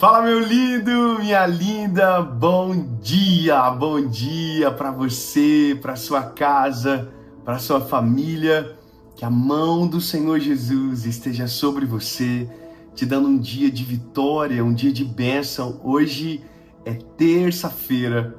Fala, meu lindo, minha linda, bom dia para você, para sua casa, para sua família. Que a mão do Senhor Jesus esteja sobre você, te dando um dia de vitória, um dia de bênção. Hoje é terça-feira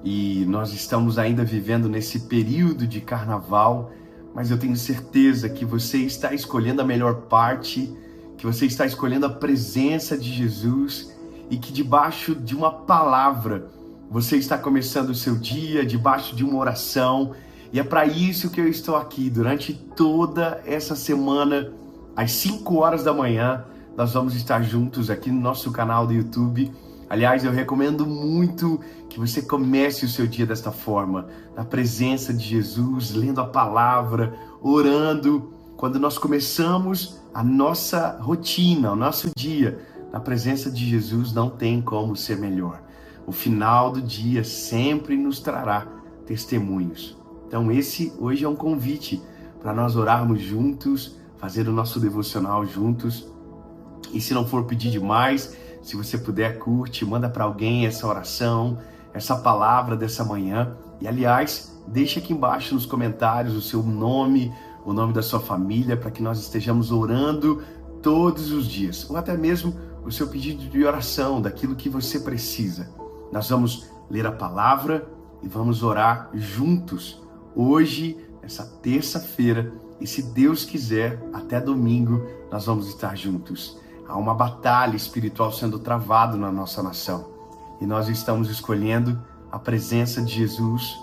e nós estamos ainda vivendo nesse período de carnaval, mas eu tenho certeza que você está escolhendo a melhor parte, que você está escolhendo a presença de Jesus e que debaixo de uma palavra você está começando o seu dia, debaixo de uma oração. E é para isso que eu estou aqui durante toda essa semana, às 5 horas da manhã, nós vamos estar juntos aqui no nosso canal do YouTube. Aliás, eu recomendo muito que você comece o seu dia desta forma, na presença de Jesus, lendo a palavra, orando. Quando nós começamos a nossa rotina, o nosso dia, na presença de Jesus, não tem como ser melhor. O final do dia sempre nos trará testemunhos. Então esse hoje é um convite para nós orarmos juntos, fazer o nosso devocional juntos. E se não for pedir demais, se você puder, curte, manda para alguém essa oração, essa palavra dessa manhã. E aliás, deixa aqui embaixo nos comentários o seu nome, o nome da sua família, para que nós estejamos orando todos os dias. Ou até mesmo o seu pedido de oração, daquilo que você precisa. Nós vamos ler a palavra e vamos orar juntos. Hoje, essa terça-feira, e se Deus quiser, até domingo, nós vamos estar juntos. Há uma batalha espiritual sendo travada na nossa nação. E nós estamos escolhendo a presença de Jesus.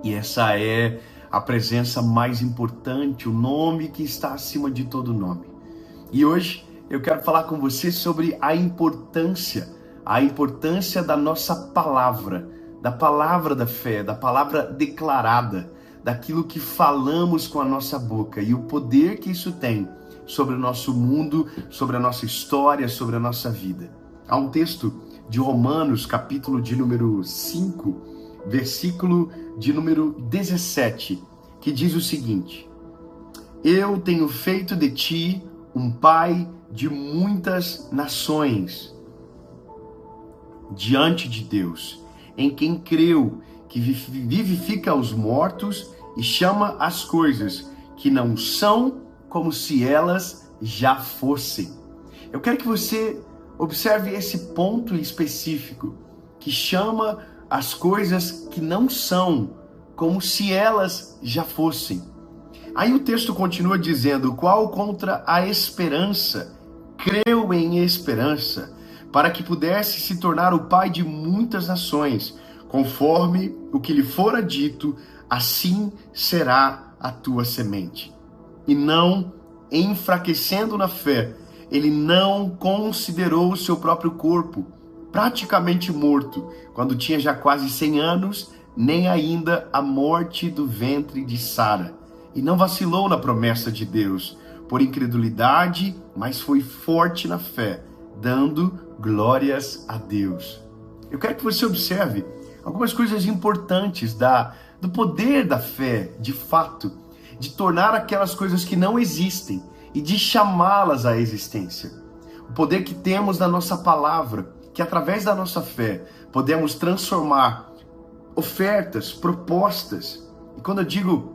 E essa é a presença mais importante, o nome que está acima de todo nome. E hoje eu quero falar com você sobre a importância da nossa palavra, da palavra da fé, da palavra declarada, daquilo que falamos com a nossa boca e o poder que isso tem sobre o nosso mundo, sobre a nossa história, sobre a nossa vida. Há um texto de Romanos, capítulo de número 5, versículo de número 17, que diz o seguinte: Eu tenho feito de ti um pai de muitas nações diante de Deus, em quem creu, que vivifica os mortos e chama as coisas que não são como se elas já fossem. Eu quero que você observe esse ponto específico, que chama as coisas que não são como se elas já fossem. Aí o texto continua dizendo: qual contra a esperança, creu em esperança, para que pudesse se tornar o pai de muitas nações, conforme o que lhe fora dito, assim será a tua semente. E não enfraquecendo na fé, ele não considerou o seu próprio corpo praticamente morto, quando tinha já quase 100 anos, nem ainda a morte do ventre de Sara. E não vacilou na promessa de Deus, por incredulidade, mas foi forte na fé, dando glórias a Deus. Eu quero que você observe algumas coisas importantes do poder da fé, de fato, de tornar aquelas coisas que não existem e de chamá-las à existência. O poder que temos na nossa palavra, que através da nossa fé podemos transformar ofertas, propostas. E quando eu digo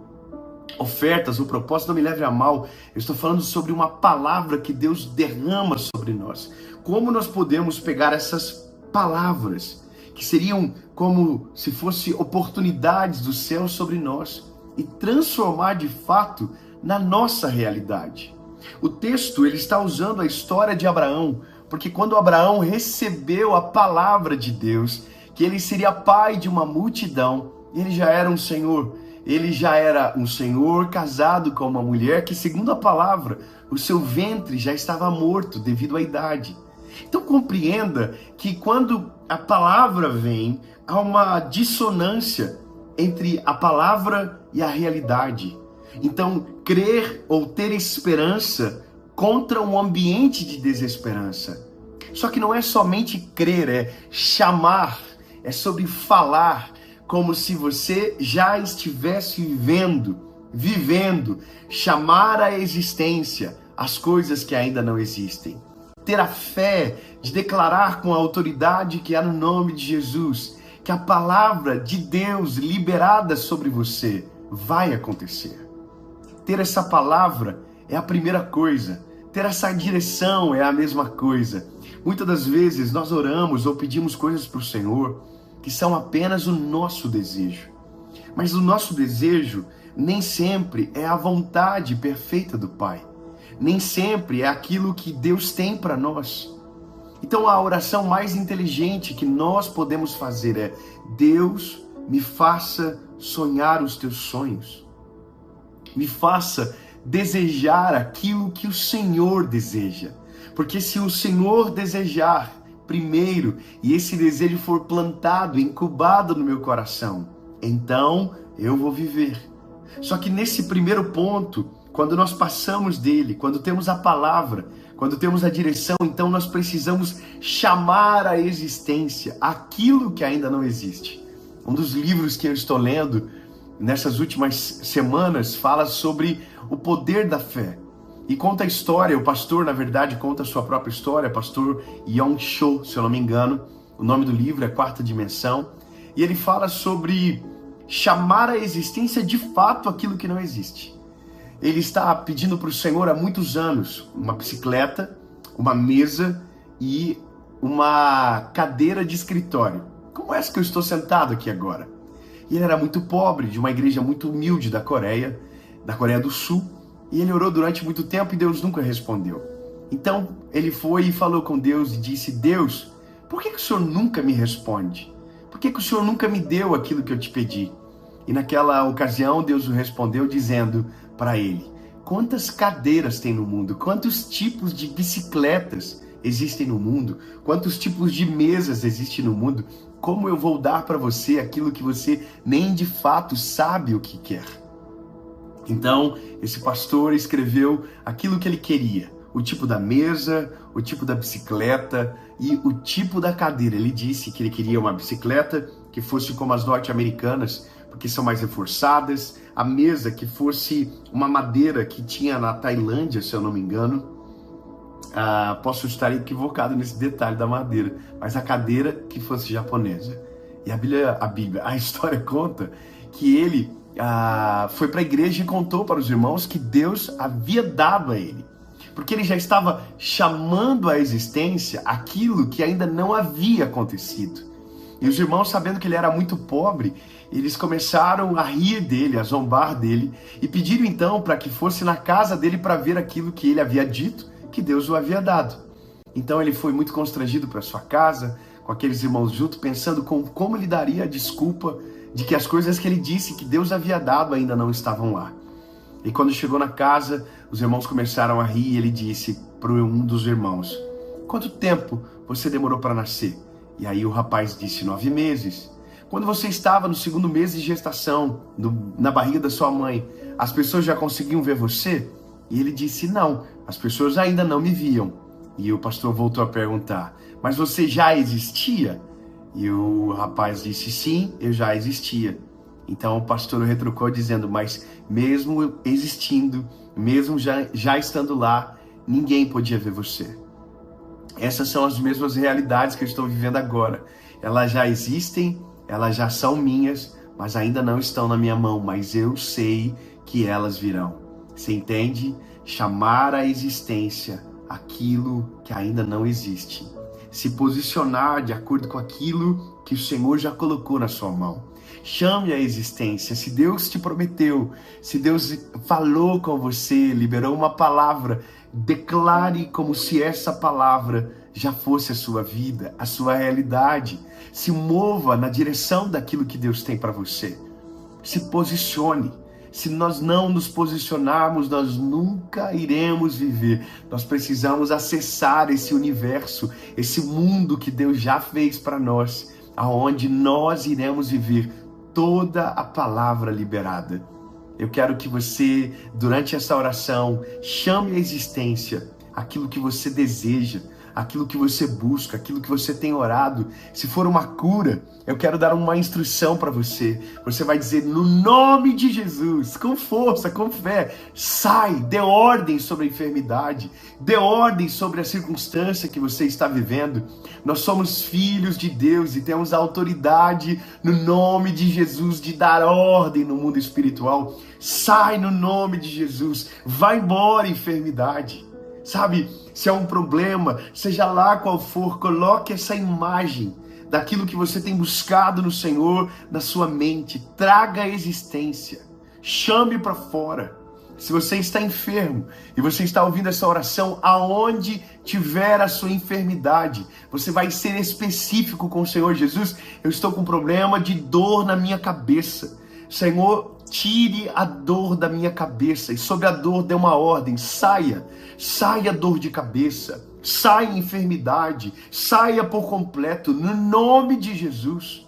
ofertas ou propostas, não me leve a mal, eu estou falando sobre uma palavra que Deus derrama sobre nós. Como nós podemos pegar essas palavras, que seriam como se fossem oportunidades do céu sobre nós, e transformar de fato na nossa realidade. O texto ele está usando a história de Abraão, porque quando Abraão recebeu a palavra de Deus, que ele seria pai de uma multidão, ele já era um senhor. Ele já era um senhor casado com uma mulher que, segundo a palavra, o seu ventre já estava morto devido à idade. Então compreenda que quando a palavra vem, há uma dissonância entre a palavra e a realidade. Então, crer ou ter esperança contra um ambiente de desesperança. Só que não é somente crer, é chamar, é sobre falar, como se você já estivesse vivendo, chamar à existência as coisas que ainda não existem. ter a fé de declarar com a autoridade que há no nome de Jesus, que a palavra de Deus liberada sobre você vai acontecer. Ter essa palavra é a primeira coisa. Ter essa direção é a mesma coisa. Muitas das vezes nós oramos ou pedimos coisas para o Senhor que são apenas o nosso desejo. Mas o nosso desejo nem sempre é a vontade perfeita do Pai. Nem sempre é aquilo que Deus tem para nós. Então a oração mais inteligente que nós podemos fazer é: Deus, me faça sonhar os teus sonhos. Me faça desejar aquilo que o Senhor deseja. Porque se o Senhor desejar primeiro e esse desejo for plantado, incubado no meu coração, então eu vou viver. Só que nesse primeiro ponto, quando nós passamos dele, quando temos a palavra, quando temos a direção, então nós precisamos chamar à existência aquilo que ainda não existe. Um dos livros que eu estou lendo nessas últimas semanas fala sobre o poder da fé. E conta a história, o pastor, na verdade, conta a sua própria história, pastor Yong Cho, se eu não me engano. O nome do livro é Quarta Dimensão. E ele fala sobre chamar à existência de fato aquilo que não existe. Ele está pedindo para o Senhor há muitos anos uma bicicleta, uma mesa e uma cadeira de escritório. Como essa que eu estou sentado aqui agora. E ele era muito pobre, de uma igreja muito humilde da Coreia do Sul. E ele orou durante muito tempo e Deus nunca respondeu. Então ele foi e falou com Deus e disse: Deus, por que o Senhor nunca me responde? Por que o Senhor nunca me deu aquilo que eu te pedi? E naquela ocasião Deus o respondeu dizendo para ele: quantas cadeiras tem no mundo? Quantos tipos de bicicletas existem no mundo? Quantos tipos de mesas existem no mundo? Como eu vou dar para você aquilo que você nem de fato sabe o que quer? Então, esse pastor escreveu aquilo que ele queria. O tipo da mesa, o tipo da bicicleta e o tipo da cadeira. Ele disse que ele queria uma bicicleta que fosse como as norte-americanas, porque são mais reforçadas. A mesa que fosse uma madeira que tinha na Tailândia, se eu não me engano. Posso estar equivocado nesse detalhe da madeira, mas a cadeira que fosse japonesa. E a história conta que ele foi para a igreja e contou para os irmãos que Deus havia dado a ele. Porque ele já estava chamando à existência aquilo que ainda não havia acontecido. E os irmãos, sabendo que ele era muito pobre, eles começaram a rir dele, a zombar dele, e pediram então para que fosse na casa dele para ver aquilo que ele havia dito, que Deus o havia dado. Então ele foi muito constrangido para sua casa, com aqueles irmãos junto, pensando como ele daria a desculpa de que as coisas que ele disse que Deus havia dado ainda não estavam lá. E quando chegou na casa, os irmãos começaram a rir e ele disse para um dos irmãos: quanto tempo você demorou para nascer? E aí o rapaz disse: 9 meses. Quando você estava no segundo mês de gestação, na barriga da sua mãe, as pessoas já conseguiam ver você? E ele disse: não, as pessoas ainda não me viam. E o pastor voltou a perguntar: mas você já existia? E o rapaz disse: sim, eu já existia. Então o pastor retrucou dizendo: mas mesmo existindo, mesmo já estando lá, ninguém podia ver você. Essas são as mesmas realidades que eu estou vivendo agora. Elas já existem, elas já são minhas, mas ainda não estão na minha mão, mas eu sei que elas virão. Você entende? Chamar à existência aquilo que ainda não existe. Se posicionar de acordo com aquilo que o Senhor já colocou na sua mão. Chame à existência. Se Deus te prometeu, se Deus falou com você, liberou uma palavra, declare como se essa palavra já fosse a sua vida, a sua realidade. Se mova na direção daquilo que Deus tem para você. Se posicione. Se nós não nos posicionarmos, nós nunca iremos viver. Nós precisamos acessar esse universo, esse mundo que Deus já fez para nós, aonde nós iremos viver toda a palavra liberada. Eu quero que você, durante essa oração, chame à existência aquilo que você deseja, aquilo que você busca, aquilo que você tem orado. Se for uma cura, eu quero dar uma instrução para você. Você vai dizer, no nome de Jesus, com força, com fé, sai, dê ordem sobre a enfermidade, dê ordem sobre a circunstância que você está vivendo. Nós somos filhos de Deus e temos a autoridade no nome de Jesus de dar ordem no mundo espiritual. Sai no nome de Jesus, vai embora enfermidade. Sabe, se é um problema, seja lá qual for, coloque essa imagem daquilo que você tem buscado no Senhor na sua mente, traga a existência, chame para fora. Se você está enfermo e você está ouvindo essa oração, aonde tiver a sua enfermidade, você vai ser específico com o Senhor Jesus. Eu estou com um problema de dor na minha cabeça. Senhor, tire a dor da minha cabeça e sobre a dor dê uma ordem, saia dor de cabeça, saia enfermidade, saia por completo, no nome de Jesus.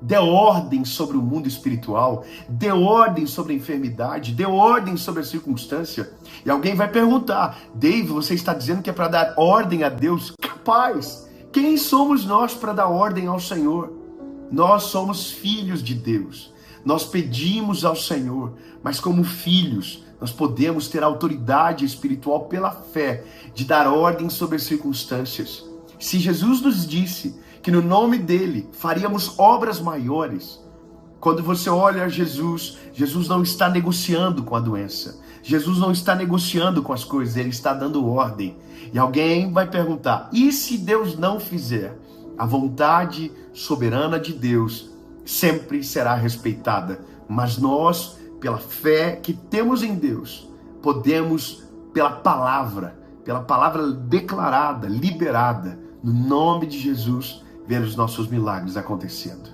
Dê ordem sobre o mundo espiritual, dê ordem sobre a enfermidade, dê ordem sobre a circunstância. E alguém vai perguntar, Dave, você está dizendo que é para dar ordem a Deus? Capaz! Quem somos nós para dar ordem ao Senhor? Nós somos filhos de Deus. Nós pedimos ao Senhor, mas como filhos, nós podemos ter autoridade espiritual pela fé de dar ordem sobre as circunstâncias. Se Jesus nos disse que no nome dele faríamos obras maiores, quando você olha Jesus, Jesus não está negociando com a doença. Jesus não está negociando com as coisas, ele está dando ordem. E alguém vai perguntar, e se Deus não fizer? A vontade soberana de Deus sempre será respeitada, mas nós, pela fé que temos em Deus, podemos, pela palavra declarada, liberada, no nome de Jesus, ver os nossos milagres acontecendo.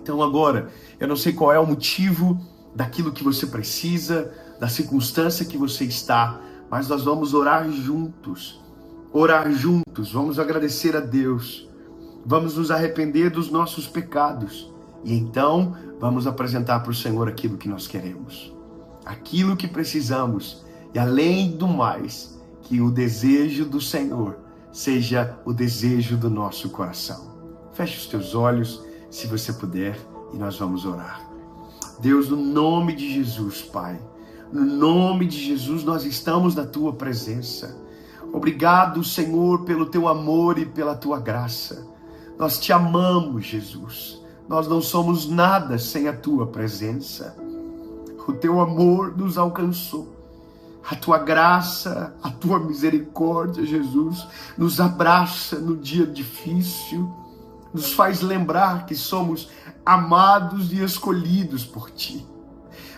Então agora, eu não sei qual é o motivo daquilo que você precisa, da circunstância que você está, mas nós vamos orar juntos, vamos agradecer a Deus, vamos nos arrepender dos nossos pecados e então vamos apresentar para o Senhor aquilo que nós queremos, aquilo que precisamos e além do mais, que o desejo do Senhor seja o desejo do nosso coração. Feche os teus olhos, se você puder, e nós vamos orar. Deus, no nome de Jesus, Pai, no nome de Jesus, nós estamos na Tua presença. Obrigado, Senhor, pelo Teu amor e pela Tua graça. Nós Te amamos, Jesus. Nós não somos nada sem a Tua presença. O Teu amor nos alcançou. A Tua graça, a Tua misericórdia, Jesus, nos abraça no dia difícil, nos faz lembrar que somos amados e escolhidos por Ti.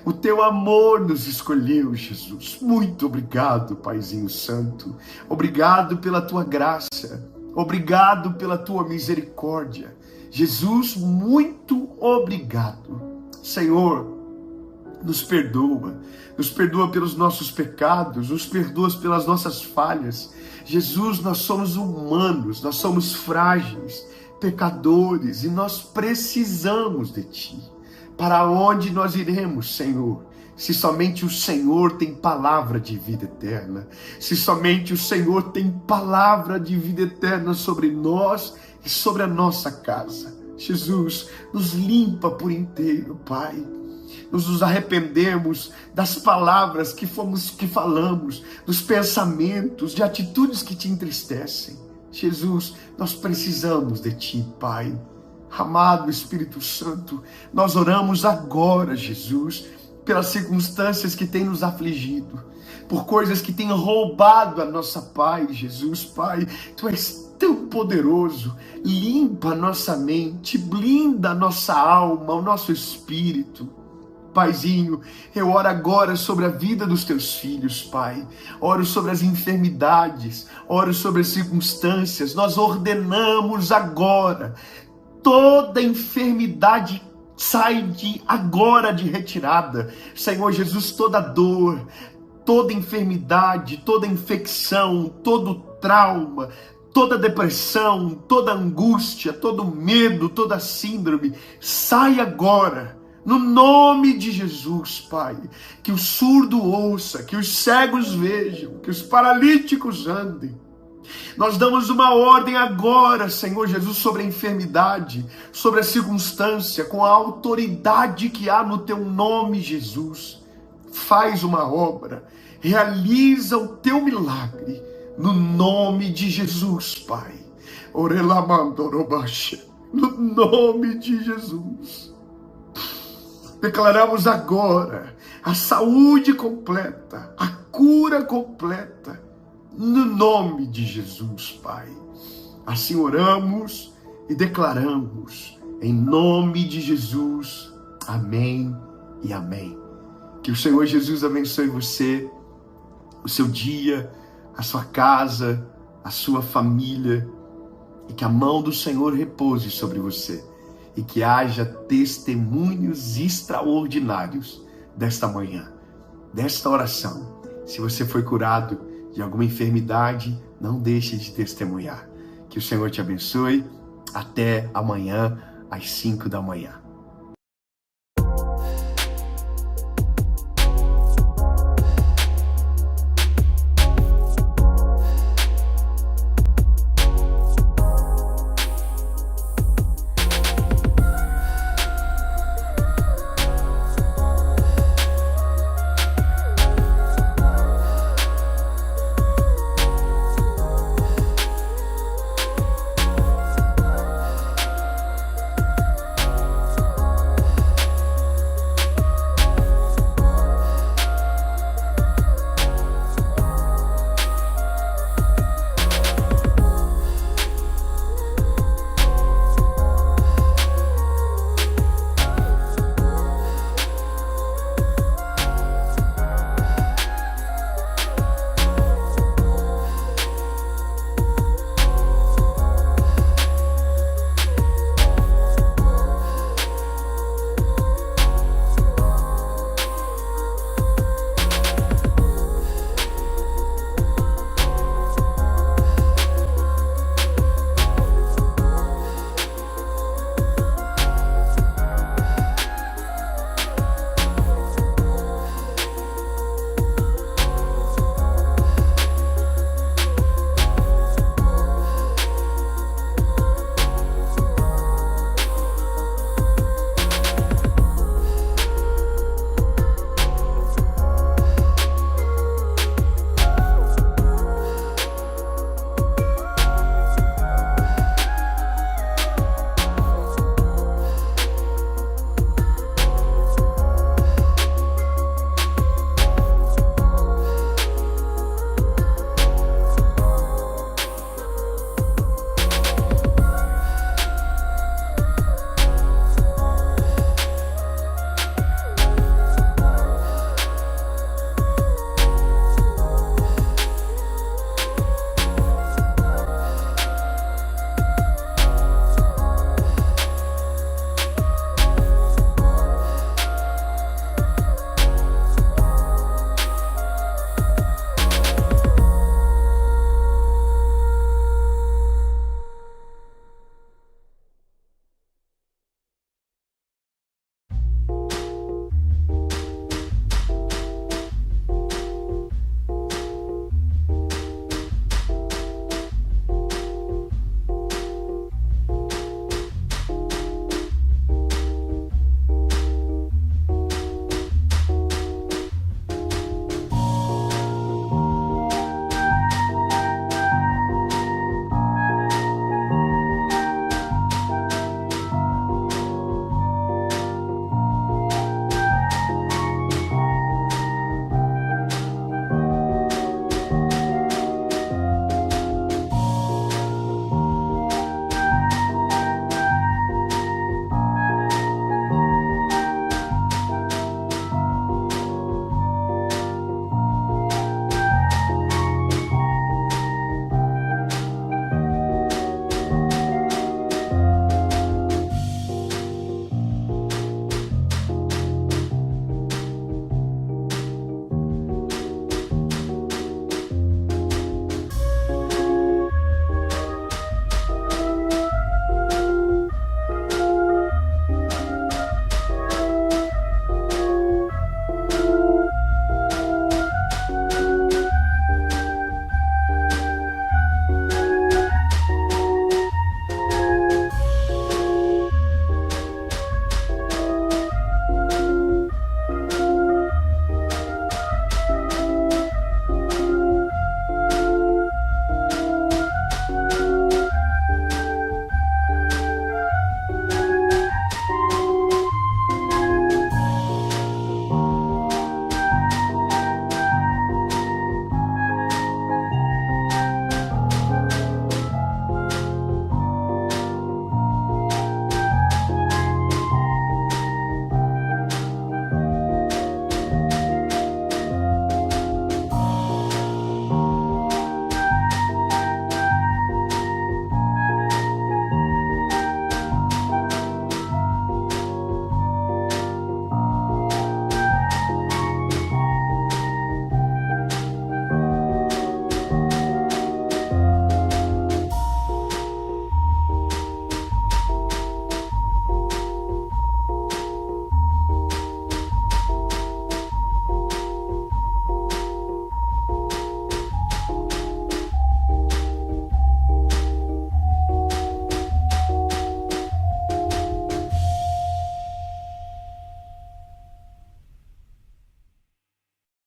O Teu amor nos escolheu, Jesus. Muito obrigado, Paizinho Santo. Obrigado pela Tua graça. Obrigado pela Tua misericórdia. Jesus, muito obrigado. Senhor, nos perdoa pelos nossos pecados, nos perdoa pelas nossas falhas. Jesus, nós somos humanos, nós somos frágeis, pecadores, e nós precisamos de Ti. Para onde nós iremos, Senhor? Se somente o Senhor tem palavra de vida eterna, se somente o Senhor tem palavra de vida eterna sobre nós e sobre a nossa casa. Jesus, nos limpa por inteiro, Pai. Nos arrependemos das palavras que falamos, dos pensamentos, de atitudes que Te entristecem. Jesus, nós precisamos de Ti, Pai. Amado Espírito Santo, nós oramos agora, Jesus, pelas circunstâncias que têm nos afligido, por coisas que têm roubado a nossa paz, Jesus, Pai. Tu és tão poderoso, limpa a nossa mente, blinda a nossa alma, o nosso espírito. Paizinho, eu oro agora sobre a vida dos Teus filhos, Pai. Oro sobre as enfermidades, oro sobre as circunstâncias. Nós ordenamos agora, toda enfermidade sai agora de retirada. Senhor Jesus, toda dor, toda enfermidade, toda infecção, todo trauma, toda depressão, toda angústia, todo medo, toda síndrome, sai agora No nome de Jesus, Pai, que o surdo ouça, que os cegos vejam, que os paralíticos andem. Nós damos uma ordem agora, Senhor Jesus, sobre a enfermidade, sobre a circunstância, com a autoridade que há no Teu nome, Jesus. Faz uma obra, realiza o Teu milagre, no nome de Jesus, Pai. No nome de Jesus. Declaramos agora a saúde completa, a cura completa, no nome de Jesus, Pai. Assim oramos e declaramos, em nome de Jesus. Amém e amém. Que o Senhor Jesus abençoe você, o seu dia, a sua casa, a sua família, e que a mão do Senhor repouse sobre você, e que haja testemunhos extraordinários desta manhã, desta oração. Se você foi curado de alguma enfermidade, não deixe de testemunhar. Que o Senhor te abençoe. Até amanhã, às 5 da manhã.